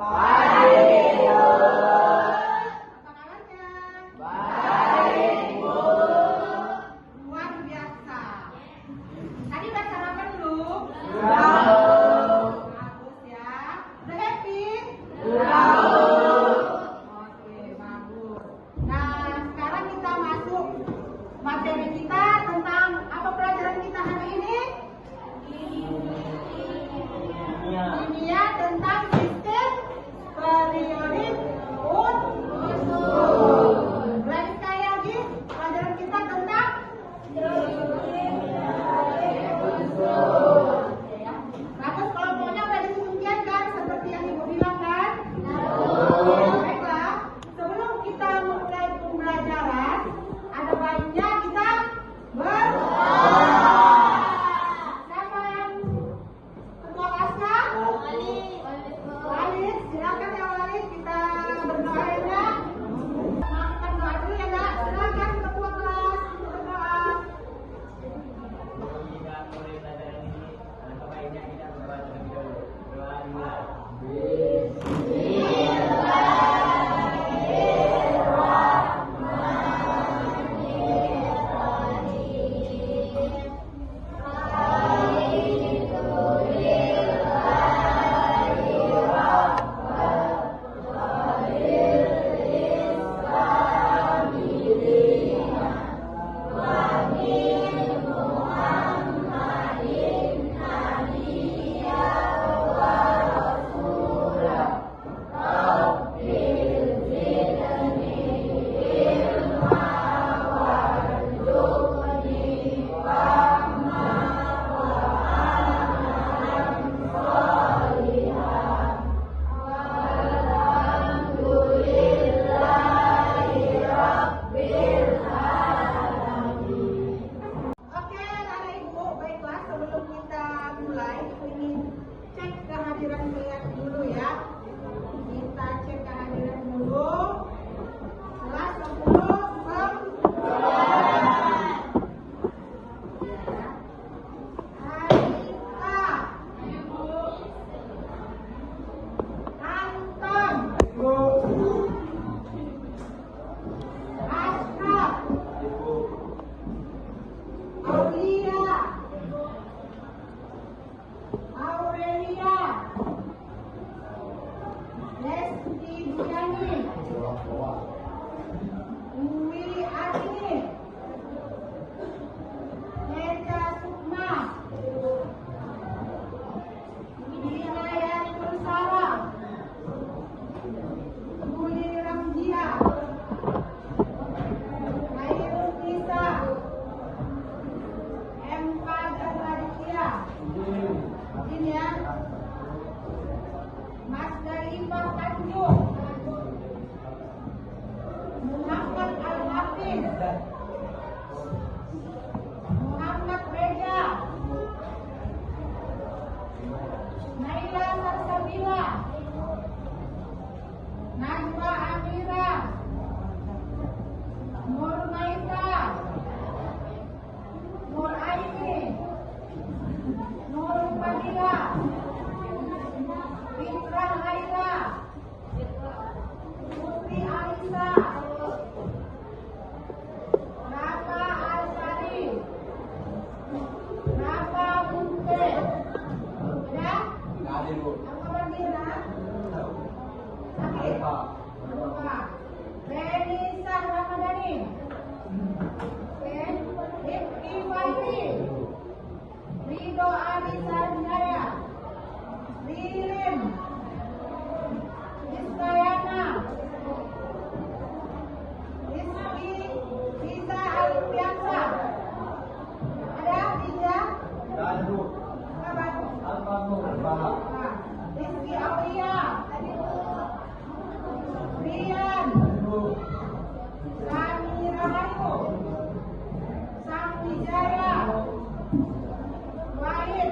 Baik, Bu. Apa kabarnya? Baik, Bu. Luar biasa. Tadi udah sarapan belum? Sudah, Bu. Bagus ya. Udah happy? Sudah, Bu. Oke, bagus. Nah, sekarang kita masuk materi kita tentang apa pelajaran kita hari ini? Kimia tentang sistem periodik unsur. Ulangi sekali lagi pelajaran kita tentang bagus, kalau pokoknya udah disebutkan kan seperti yang Ibu bilang kan? Baiklah, sebelum kita memulai pembelajaran, ada baiknya kita berdoa. Siapa yang ketua kelasnya? Walid, silakan ya Walid, kita berdoa ya. Maafkan doa dulu ya Nak. Silakan ketua kelas berdoa. Kita mulai pelajaran ini, alangkah baiknya kita berdoa terlebih dahulu. Doa dimulai. Oke, Nana Ibu, baiklah sebelum kita mulai, ini cek kehadiran kalian dulu ya. Kita cek kehadiran dulu. Kelas 10 Anton, Ashraf, Aulia, Aurelia, Lesti Diani, Willy Adi, Neta Sukma, Widayat Nursara, Budi Ramzia, Khairul Nisa, MK dan Raditya. Ini ya. Mas Dalifah Tanjung, Muhammad Al-Hafiz, Muhammad Reza, Naila Sarsabila, Najwa Amira, Nur Maisa, Nur Aini, Nur Fadila, Fitra Laila, Putri Alisa, Rafa Alsari, Rafa Bunte. Ya? Apa lagi Nak? Sakit? Lupa. Renisa Ramadhani, Rifki Fahri, Ridho Arisa Jaya, Lilim, Rizkayana, Rizki, Riza Alfiansa. Ada Riza? Apa? Rizki Aulia, Rian, Sami Rahayu, Sang Wijaya, Wahid,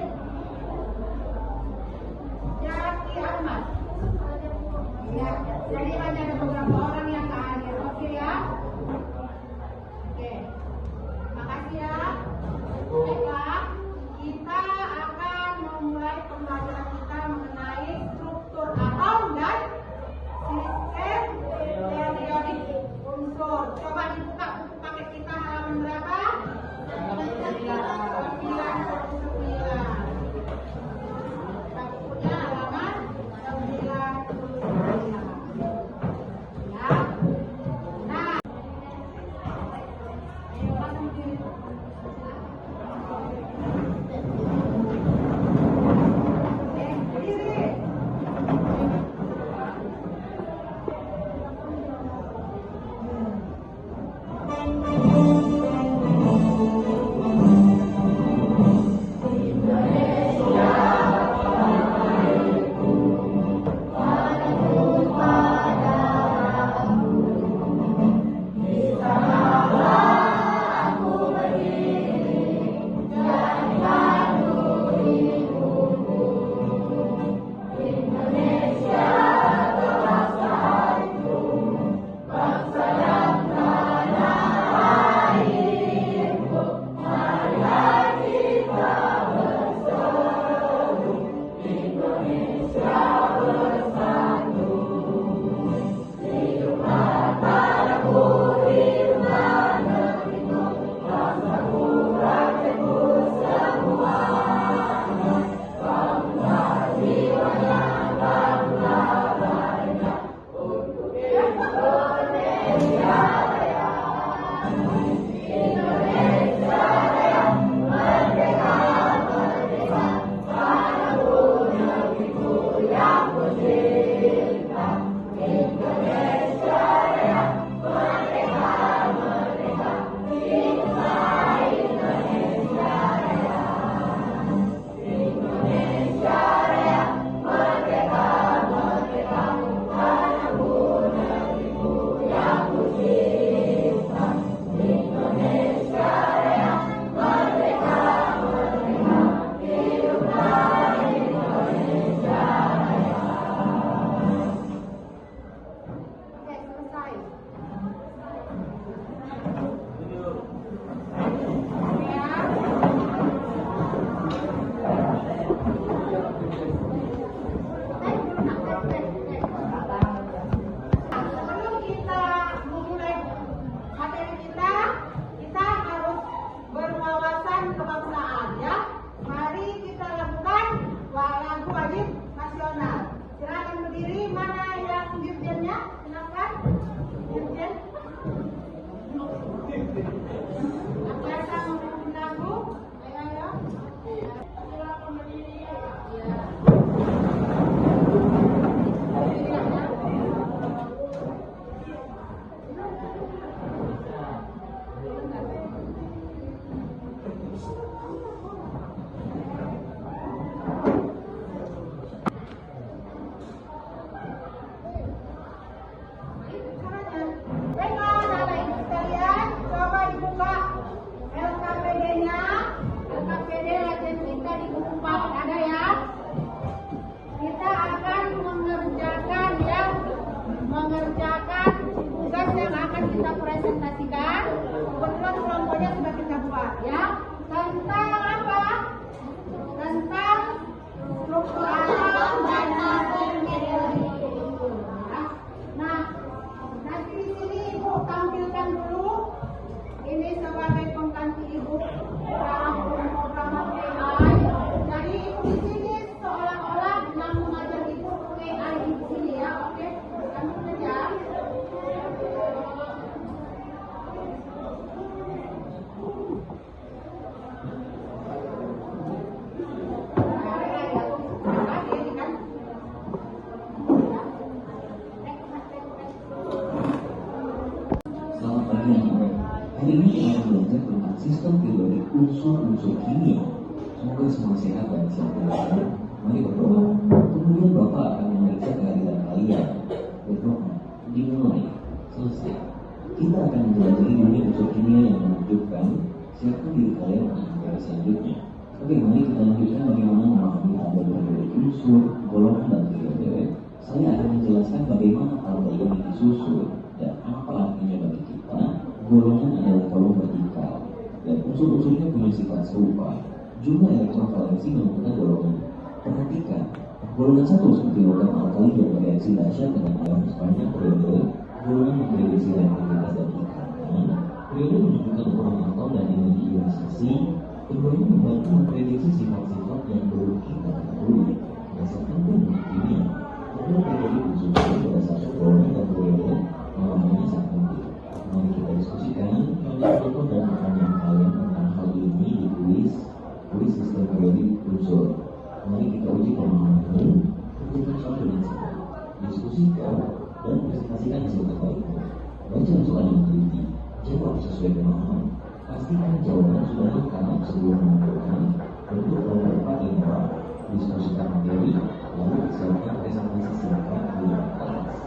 Jaki Ahmad. Ya, jadi hanya ada beberapa orang yang tak hadir. Oke ya? Oke. Makasih ya. Baiklah, kita akan memulai pembelajaran kita mengenai struktur atom dan mana yang dirjennya? Silakan. Dirjen. Biasa mengganggu. Ayo. Silakan berdiri. Ya. Baiklah, anak ibu sekalian, coba dibuka LKPD-nya. LKPD latihan kita di buku 4 ada ya. Kita akan mengerjakan tugas yang akan kita presentasikan. Kebetulan kelompoknya sudah kita buat ya. Tentang apa? Tentang struktur atom dan sistem periodik. Nah, nanti di sini Ibu tampilkan dulu. Ini sebagai pengganti Ibu dalam pemrograman AI. Jadi Ibu di sini seolah-olah yang mengajar Ibu AI di sini ya, oke? Kamu kerja. Selamat pagi anak-anak. Hari ini kita akan belajar tentang sistem periodik unsur-unsur kimia. Semoga semua sehat dan siap belajar. Mari berdoa. Kemudian Bapak akan memeriksa kehadiran kalian. Berdoa. Dimulai. Selesai. Kita akan menjelajahi dunia unsur kimia yang menakjubkan. Siapkan diri kalian untuk materi selanjutnya. Oke, mari kita lanjutkan bagaimana memahami tabel periodik unsur, golongan, dan periode. Saya akan menjelaskan bagaimana tabel ini disusun dan apa artinya bagi kita. Golongan adalah kolom vertikal dan unsur-unsurnya punya sifat serupa. Jumlah elektron valensi menentukan golongan. Perhatikan, golongan 1 seperti logam alkali yang bereaksi dahsyat dengan alam sepanjang periode. Golongan memprediksi reaktivitas dan ikatan. Periode menunjukkan ukuran atom dan energi ionisasi. Keduanya membantu memprediksi sifat-sifat yang belum kita ketahui. Dasar penting untuk kimia. Tabel periodik unsur berdasarkan golongan dan periode. Memahaminya sangat penting. Mari kita diskusikan contoh dan pertanyaan kalian tentang hal ini di kuis sistem periodik unsur. Mari kita uji pemahamanmu. Kerjakan soal dengan cepat. Diskusikan dan presentasikan hasil terbaikmu. Baca soal yang teliti. Jawab sesuai pemahaman. Pastikan jawaban sudah lengkap sebelum menentukan bentuk kelompok 4 diskusikan materi, lalu silakan presentasi singkat di kelas.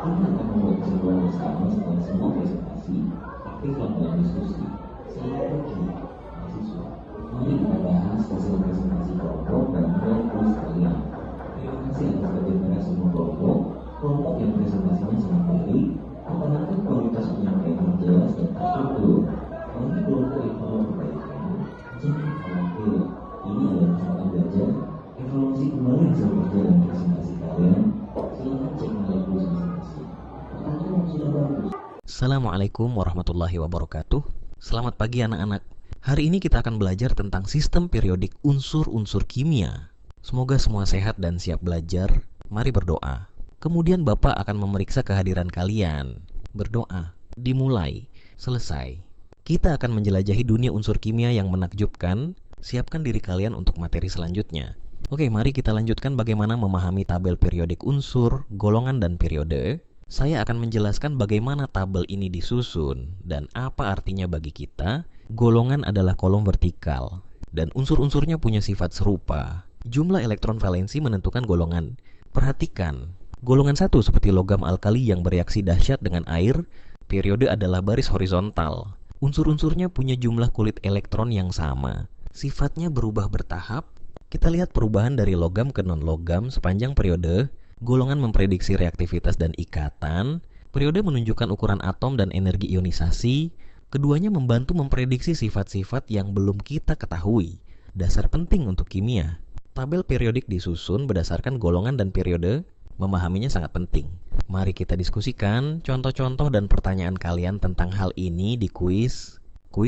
Kita akan membuat kesimpulan bersama setelah semua presentasi. Aktiflah dalam diskusi. Selamat pagi, mahasiswa. Mari kita bahas hasil presentasi kelompok dan nilai kuis kalian. Terima kasih atas kerja semua kelompok. Kelompok yang presentasinya sangat baik, rata-rata kualitas penyampaian yang jelas dan terstruktur. Bagi kelompok yang perlu perbaikan, jangan khawatir. Ini adalah kesempatan belajar. Evaluasi kembali hasil kerja dan presentasi kalian. Silakan cek nilai kuis presentasi. Pertanyaan sudah bagus. Assalamualaikum warahmatullahi wabarakatuh. Selamat pagi anak-anak. Hari ini kita akan belajar tentang sistem periodik unsur-unsur kimia. Semoga semua sehat dan siap belajar. Mari berdoa. Kemudian Bapak akan memeriksa kehadiran kalian. Berdoa. Dimulai. Selesai. Kita akan menjelajahi dunia unsur kimia yang menakjubkan. Siapkan diri kalian untuk materi selanjutnya. Oke, mari kita lanjutkan bagaimana memahami tabel periodik unsur, golongan, dan periode. Saya akan menjelaskan bagaimana tabel ini disusun dan apa artinya bagi kita. Golongan adalah kolom vertikal dan unsur-unsurnya punya sifat serupa. Jumlah elektron valensi menentukan golongan. Perhatikan, golongan 1 seperti logam alkali yang bereaksi dahsyat dengan air. Periode adalah baris horizontal. Unsur-unsurnya punya jumlah kulit elektron yang sama. Sifatnya berubah bertahap. Kita lihat perubahan dari logam ke non-logam sepanjang periode. Golongan memprediksi reaktivitas dan ikatan. Periode menunjukkan ukuran atom dan energi ionisasi. Keduanya membantu memprediksi sifat-sifat yang belum kita ketahui. Dasar penting untuk kimia. Tabel periodik disusun berdasarkan golongan dan periode. Memahaminya sangat penting. Mari kita diskusikan contoh-contoh dan pertanyaan kalian tentang hal ini di kuis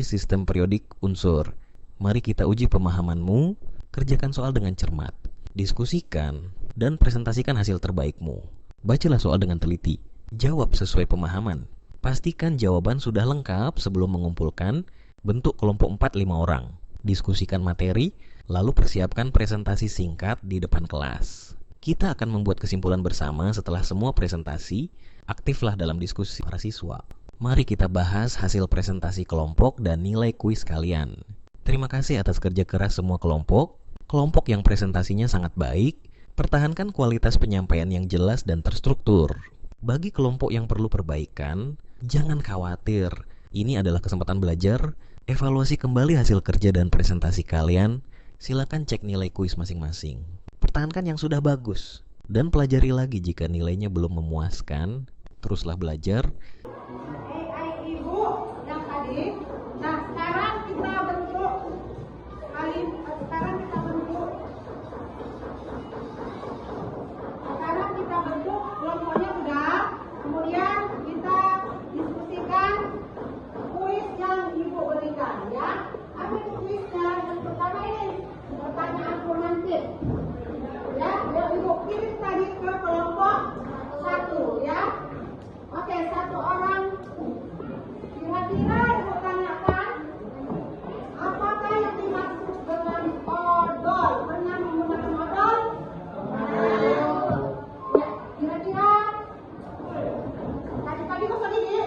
sistem periodik unsur. Mari kita uji pemahamanmu. Kerjakan soal dengan cermat. Diskusikan dan presentasikan hasil terbaikmu. Bacalah soal dengan teliti. Jawab sesuai pemahaman. Pastikan jawaban sudah lengkap sebelum mengumpulkan bentuk kelompok 4-5 orang. Diskusikan materi, lalu persiapkan presentasi singkat di depan kelas. Kita akan membuat kesimpulan bersama setelah semua presentasi. Aktiflah dalam diskusi para siswa. Mari kita bahas hasil presentasi kelompok dan nilai kuis kalian. Terima kasih atas kerja keras semua kelompok. Kelompok yang presentasinya sangat baik, pertahankan kualitas penyampaian yang jelas dan terstruktur. Bagi kelompok yang perlu perbaikan, jangan khawatir. Ini adalah kesempatan belajar. Evaluasi kembali hasil kerja dan presentasi kalian. Silakan cek nilai kuis masing-masing. Pertahankan yang sudah bagus dan pelajari lagi jika nilainya belum memuaskan. Teruslah belajar. Ibu yang tadi. Nah, sekarang kita bentuk kelompoknya udah. Kemudian kita diskusikan kuis yang Ibu berikan ya. Ambil kuisnya yang pertama ini pertanyaan romantis. Ya, Ibu kirim tadi ke kelompok 1 ya. Oke, 1 orang. Kira-kira Ibu tanyakan, apakah yang dimaksud dengan odol? Pernah menggunakan odol? Ya, kira-kira tadi gosok gigi?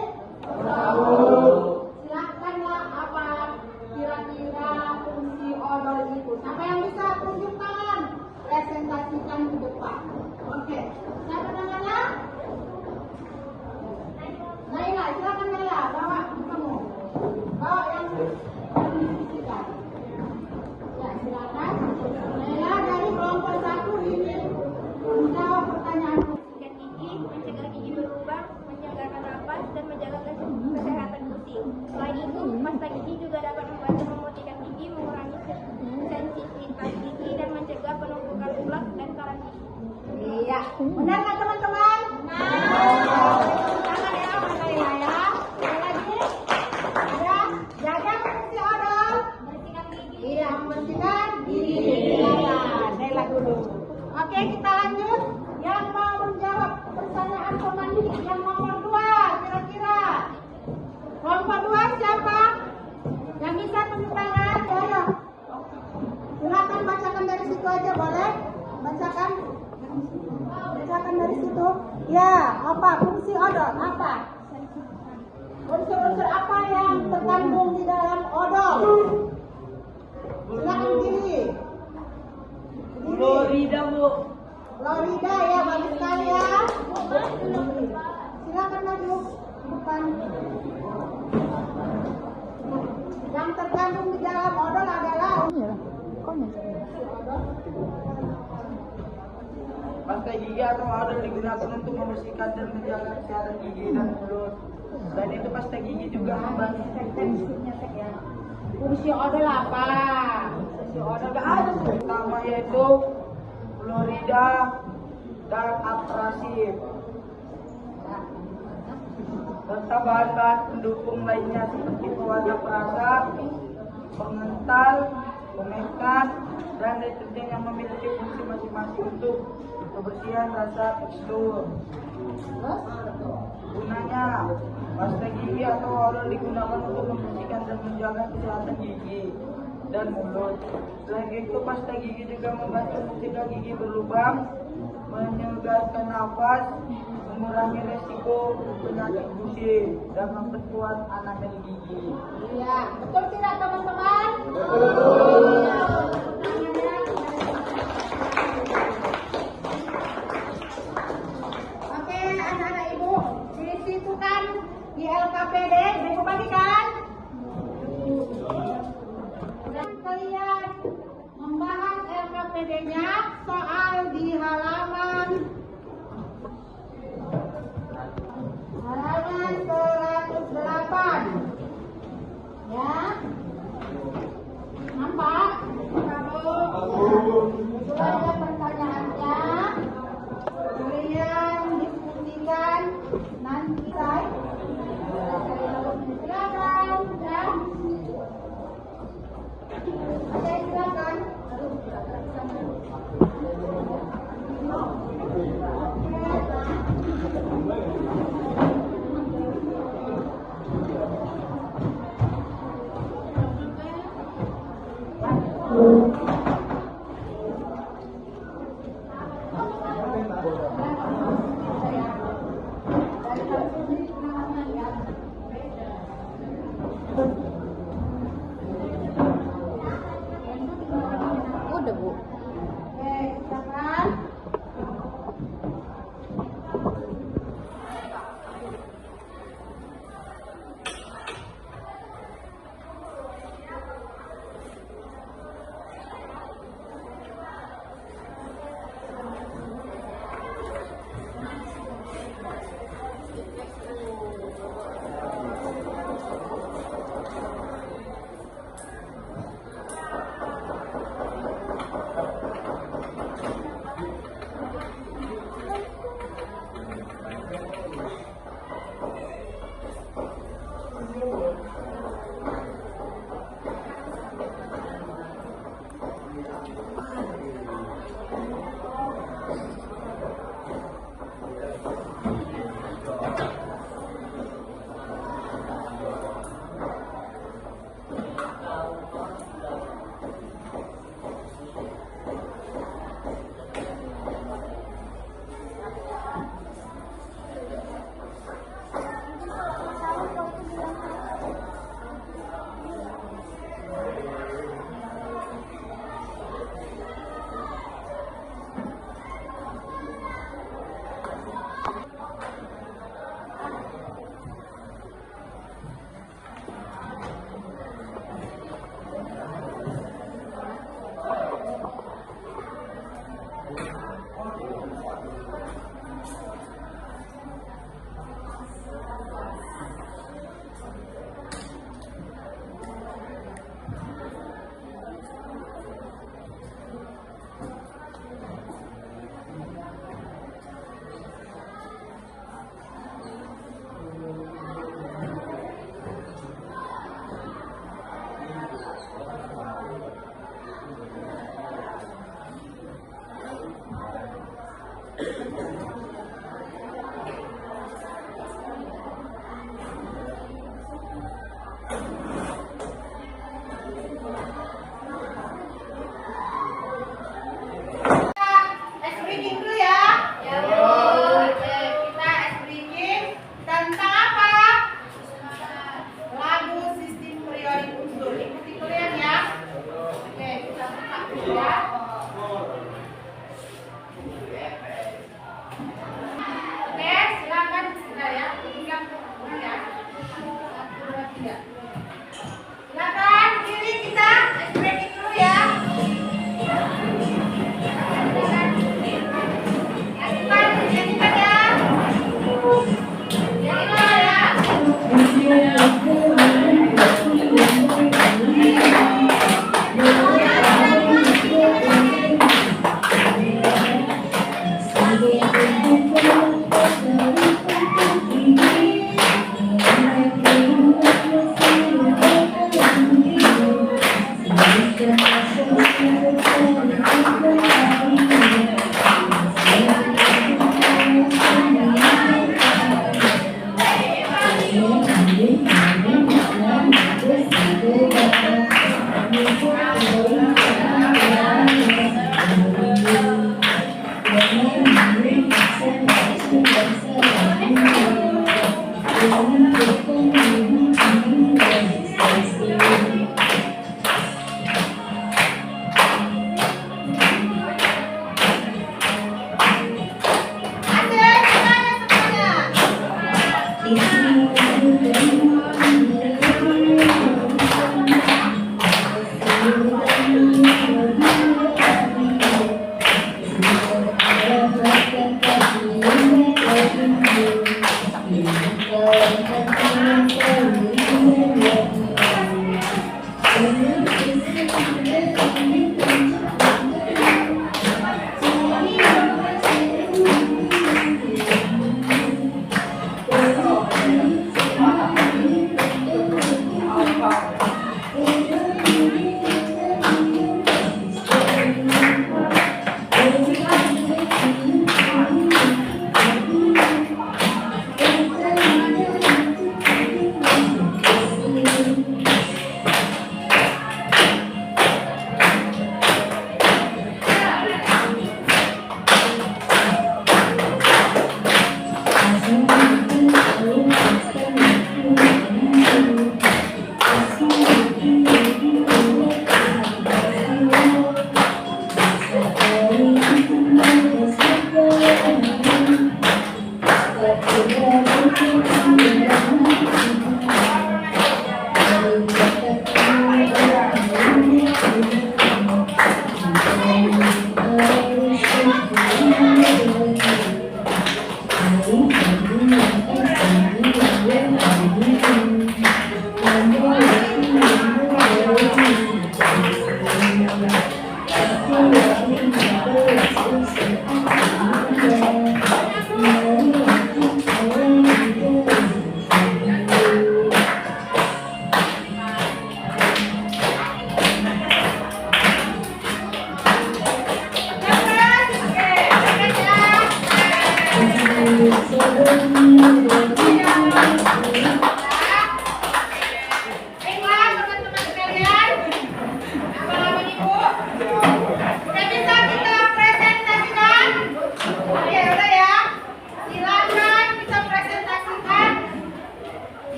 Silakanlah apa kira-kira fungsi odol itu. Siapa yang bisa tunjuk tangan? Presentasikan di depan. Oke, siapa namanya? Naila, silakan Naila, bawa kamu. Bawa yang diskusikan. Ya, silakan. Naila dari kelompok 1 ini menjawab pertanyaan. Menjaga gigi, mencegah gigi berlubang, menjaga napas, dan menjaga kesehatan gusi. Selain itu, pasta gigi juga dapat membantu memutihkan gigi, mengurangi sensitivitas gigi, dan mencegah penumpukan ulak dan karat gigi. Iya, benar nggak teman-teman? Jangan ya, Naila ya. Lagi, ada jaga fungsi odol. Bersihkan gigi. Iya, membersihkan gigi. Silakan, Naila dulu. Oke, kita lanjut. Yang mau menjawab pertanyaan komandi yang nomor 2, kira-kira. Kelompok 2 siapa? Yang bisa tunjuk tangan, ya. Silakan bacakan dari situ aja, boleh? Bacakan dari situ. Ya, apa fungsi odol? Apa? Unsur-unsur apa yang terkandung di dalam odol? Silakan diri. Florida, Bu. Florida ya, bagus sekali ya. Silakan maju depan. Yang terkandung di dalam odol adalah Pasta gigi atau odol digunakan untuk membersihkan dan menjaga kesehatan gigi dan mulut. Selain itu pasta gigi juga membantu fungsi odol apa? Fungsi odol ada utama yaitu Florida dan abrasif. Serta bahan-bahan pendukung lainnya seperti pewarna perasa, pengental, pemekat, dan deterjen yang memiliki fungsi masing-masing untuk kebersihan rasa tekstur. Gunanya, pasta gigi atau odol digunakan untuk membersihkan dan menjaga kesehatan gigi dan mulut. Selain itu, pasta gigi juga membantu mencegah gigi berlubang, menyegarkan nafas, mengurangi resiko penyakit gusi, dan memperkuat enamel gigi. Iya, betul tidak teman-teman? Oke, anak-anak ibu, di situ kan di LKPD, ibu bagikan. Dan kalian membahas LKPD-nya soal di halaman 108. Ya. Nampak? Itu aja pertanyaannya. Kalian diskusikan nanti silakan ya. Oke, silakan.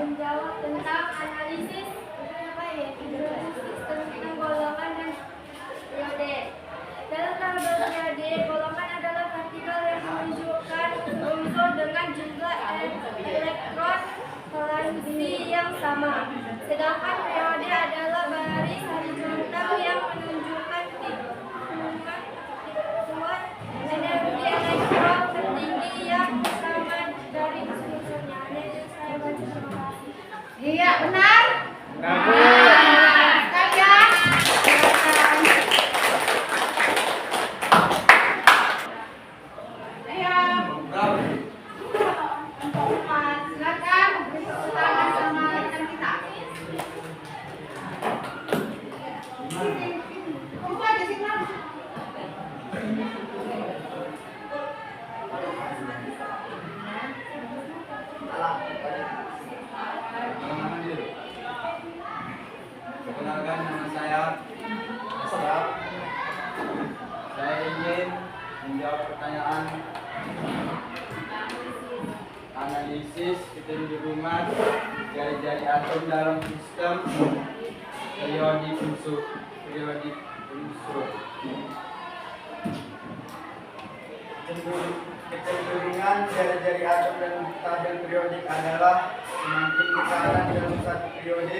menjawab tentang analisis tentang golongan dan periode. Dalam tabel periode, golongan adalah partikel yang menunjukkan unsur dengan jumlah elektron valensi yang sama. Sedangkan periode adalah baris horizontal yang menunjukkan tikungan energi elektron tertinggi yang sama dari unsurnya. Saya baca, terima kasih. Iya, benar? Kalian? Silakan tangan sama rekan kita. Tunggu aja sih, Mas. Perkenalkan, nama saya Asraf. Saya ingin menjawab pertanyaan analisis kecenderungan jari-jari atom dalam sistem periodik unsur. Kecenderungan jari-jari atom dalam tabel periodik adalah semakin ke kanan dalam satu periode,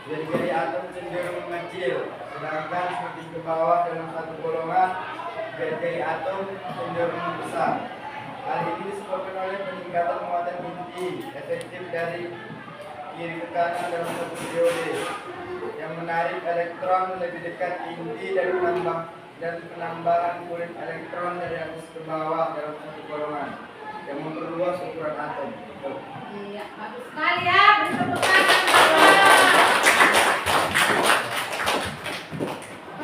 jari-jari atom cenderung mengecil, sedangkan semakin ke bawah dalam satu golongan, jari-jari atom cenderung membesar. Hal ini disebabkan oleh peningkatan muatan inti efektif dari kiri ke kanan dalam satu periode, yang menarik elektron lebih dekat inti dan menambah dan penambahan kulit elektron dari atas ke bawah dalam satu golongan yang memperluas ukuran atom. Iya, bagus sekali ya. Beri tepuk tangan, Bapak.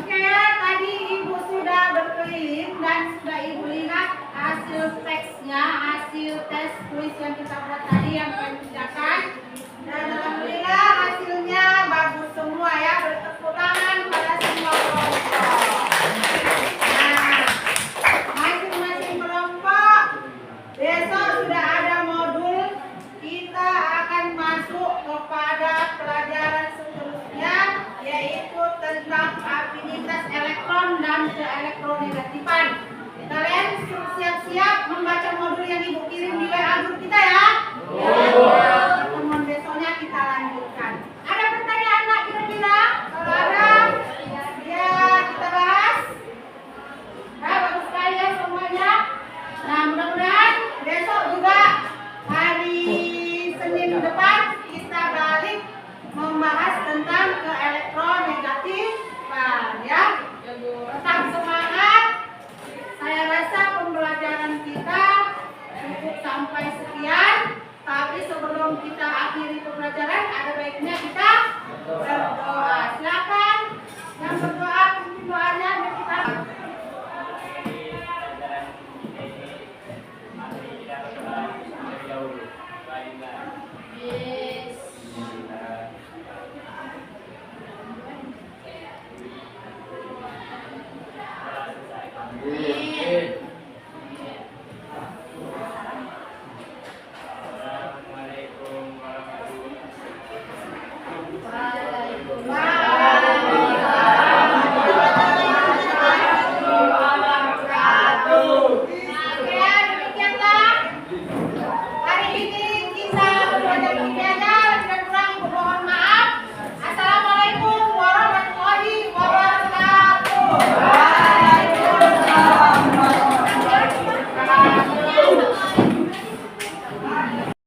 Oke, tadi Ibu sudah berkeliling dan sudah Ibu lihat hasil teksnya, hasil tes kuis yang kita buat tadi yang kami kerjakan. Dan alhamdulillah hasilnya bagus semua ya. Bertepuk tangan pada semua kelompok. Nah, masing-masing kelompok besok sudah ada modul. Kita akan masuk kepada pelajaran seterusnya, yaitu tentang afinitas elektron dan keelektronegatifan. Kalian siap-siap membaca modul yang Ibu kirim di WA group kita ya. Pertemuan besoknya kita lanjutkan. Ada pertanyaan nggak kira-kira? Kalau ada, ya kita bahas. Nah, bagus sekali ya semuanya. Nah, mudah-mudahan besok juga hari Senin depan kita balik membahas tentang keelektronegatifan ya. Tetap semangat. Saya rasa pembelajaran kita cukup sampai sekian. Tapi sebelum kita akhiri pembelajaran, ada baiknya kita berdoa. Silakan yang berdoa, pimpin doanya biar kita. Yes. Assalamualaikum Oke, demikianlah hari ini kita belajar